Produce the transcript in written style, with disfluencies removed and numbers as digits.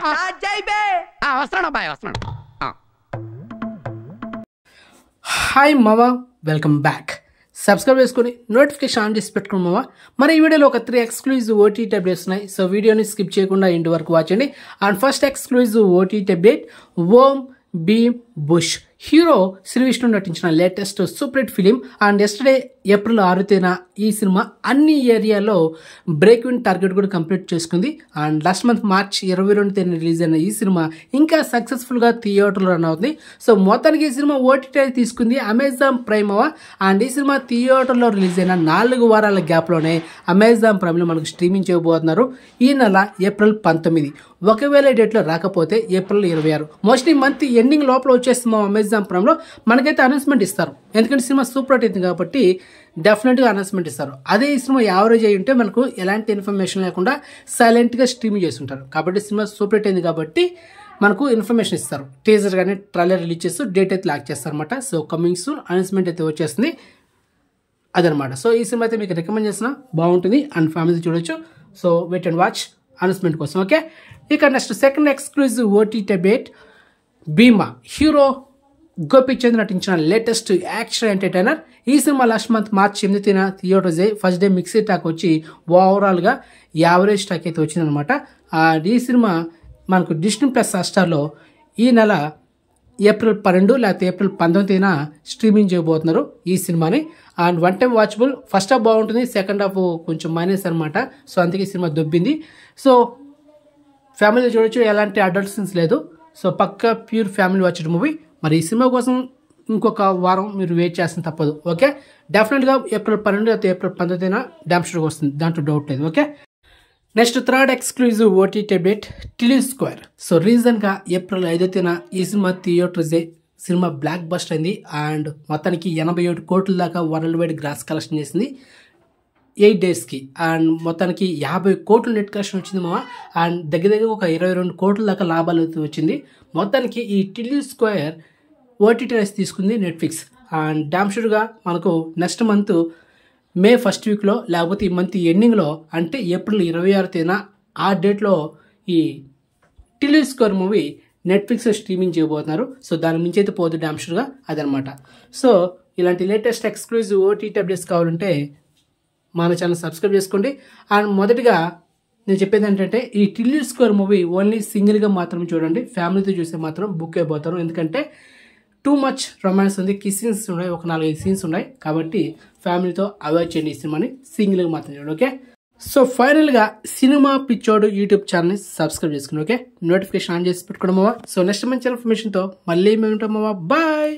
వస్తున్నాడు అబ్బాయి వస్తున్నాడు. హాయ్ మావా, వెల్కమ్ బ్యాక్. సబ్స్క్రైబ్ చేసుకొని నోటిఫికేషన్ ఆన్ చేసి పెట్టుకోండి మావా. మరి ఈ వీడియోలో ఒక 3 ఎక్స్క్లూజివ్ ఓటీటీ అప్డేట్స్ ఉన్నాయి. సో వీడియోని స్కిప్ చేయకుండా ఇంటి వరకు వాచండి. And first exclusive OTT update, Om Bheem Bush hero Sree Vishnu నటించిన latest super hit film. And yesterday April 6న ఈ సినిమా అన్ని ఏరియాలో బ్రేక్ ఇన్ టార్గెట్ కూడా కంప్లీట్ చేసుకుంది. అండ్ లాస్ట్ మంత్ మార్చ్ 22న రిలీజ్ అయిన ఈ సినిమా ఇంకా సక్సెస్ఫుల్గా థియేటర్లో రన్ అవుతుంది. సో మొత్తానికి ఈ సినిమా ఓటీటీ తీసుకుంది అమెజాన్ ప్రైమ్. అండ్ ఈ సినిమా థియేటర్లో రిలీజ్ అయిన 4 వారాల గ్యాప్లోనే అమెజాన్ ప్రైమ్లో మనకు స్ట్రీమింగ్ చేయబోతున్నారు ఈ నెల ఏప్రిల్ 19. ఒకవేళ డేట్లో రాకపోతే ఏప్రిల్ 26. మోస్ట్లీ మంత్ ఎండింగ్ లోపల వచ్చేస్తున్నాం అమెజాన్ ప్రైమ్లో. మనకైతే అనౌన్స్మెంట్ ఇస్తారు, ఎందుకంటే సినిమా సూపర్ హిట్ అయింది కాబట్టి డెఫినెట్గా అనౌన్స్మెంట్ ఇస్తారు. అదే ఈ సినిమా యావరేజ్ అయి ఉంటే మనకు ఎలాంటి ఇన్ఫర్మేషన్ లేకుండా సైలెంట్గా స్ట్రీమింగ్ చేస్తుంటారు. కాబట్టి సినిమా సూపర్ హిట్ అయింది కాబట్టి మనకు ఇన్ఫర్మేషన్ ఇస్తారు. టీజర్ కానీ ట్రైలర్ రిలీజ్ చేస్తూ డేట్ అయితే లాక్ చేస్తారు అనమాట. సో కమింగ్ సూన్ అనౌన్స్మెంట్ అయితే వచ్చేస్తుంది అదనమాట. సో ఈ సినిమా అయితే మీకు రికమెండ్ చేసిన బాగుంటుంది అండ్ ఫ్యామిలీ చూడొచ్చు. So wait and watch announcement కోసం. ఓకే, ఇక next second exclusive OTT update, Bhimaa hero Gopichand నటించిన లేటెస్ట్ యాక్షన్ ఎంటర్టైనర్. ఈ సినిమా లాస్ట్ మంత్ మార్చ్ 8న theatres first day mixed talk వచ్చి ఓవరాల్గా యావరేజ్ టాక్ అయితే వచ్చిందనమాట. ఈ సినిమా మనకు డిస్నీ ప్లస్ హాట్‌స్టార్లో ఈ నెల ఏప్రిల్ 12 లేకపోతే ఏప్రిల్ 19న స్ట్రీమింగ్ చేయబోతున్నారు ఈ సినిమాని. And one time watchable. First half బాగుంటుంది, సెకండ్ హాఫ్ కొంచెం మైనస్ అనమాట. సో అందుకే ఈ సినిమా దొబ్బింది. సో ఫ్యామిలీ చూడొచ్చు, ఎలాంటి అడల్ట్ సీన్స్ లేదు. సో పక్కా ప్యూర్ ఫ్యామిలీ వాచ్డ్ మూవీ. మరి ఈ సినిమా కోసం ఇంకొక వారం మీరు వెయిట్ చేస్తుంది తప్పదు. ఓకే, డెఫినెట్గా ఏప్రిల్ 12 లేకపోతే ఏప్రిల్ 19న డామ్ షూర్గా వస్తుంది, దాంట్లో డౌట్ లేదు. Okay, next third exclusive OTT update, Tillu square. So రీసెంట్గా ఏప్రిల్ 5న ఈ సినిమా థియేటర్స్ సినిమా బ్లాక్ బస్టర్ అయింది. అండ్ మొత్తానికి 87 కోట్ల దాకా వరల్డ్ వైడ్ గ్రాస్ కలెక్షన్ చేసింది 8 డేస్కి. అండ్ మొత్తానికి 50 కోట్ల నెట్ కలెక్షన్ వచ్చింది మామ. అండ్ దగ్గర ఒక 22 కోట్ల దాకా లాభాలు అయితే వచ్చింది. మొత్తానికి ఈ టిల్లీ స్క్వేర్ ఓటీటీ రైస్ తీసుకుంది నెట్ఫ్లిక్స్. అండ్ డామ్ షూర్గా మనకు నెక్స్ట్ మంత్ మే ఫస్ట్ వీక్లో లేకపోతే ఈ మంత్ ఎండింగ్లో అంటే ఏప్రిల్ 26న ఆ డేట్లో ఈ Tilly square movie Netflix streaming చేయబోతున్నారు. సో దాని మించి అయితే పోదు డామ్ షూర్గా అదనమాట. సో ఇలాంటి లేటెస్ట్ ఎక్స్క్లూజివ్ ఓటీటీ అప్డేట్స్ కావాలంటే మన ఛానల్ సబ్స్క్రైబ్ చేసుకోండి. అండ్ మొదటిగా నేను చెప్పేది ఏంటంటే ఈ టిల్లీ స్క్వేర్ మూవీ ఓన్లీ సింగిల్గా మాత్రం చూడండి, ఫ్యామిలీతో చూస్తే మాత్రం బుక్ అయిపోతారు. ఎందుకంటే టూ మచ్ రొమాన్స్ ఉంది, కిస్సింగ్స్ ఉన్నాయి, ఒక 4-5 సీన్స్ ఉన్నాయి. కాబట్టి ఫ్యామిలీతో అవాయిడ్ చేయండి ఈ సినిమాని, సింగిల్గా మాత్రం చూడండి. ఓకే, సో ఫైనల్గా సినిమా పిచ్చోడు యూట్యూబ్ ఛానల్ని సబ్స్క్రైబ్ చేసుకోండి. ఓకే, నోటిఫికేషన్ ఆన్ చేసి పెట్టుకోవడం. సో నెక్స్ట్ మంచి ఇన్ఫర్మేషన్తో మళ్ళీ మేము ఉంటాం. బాయ్.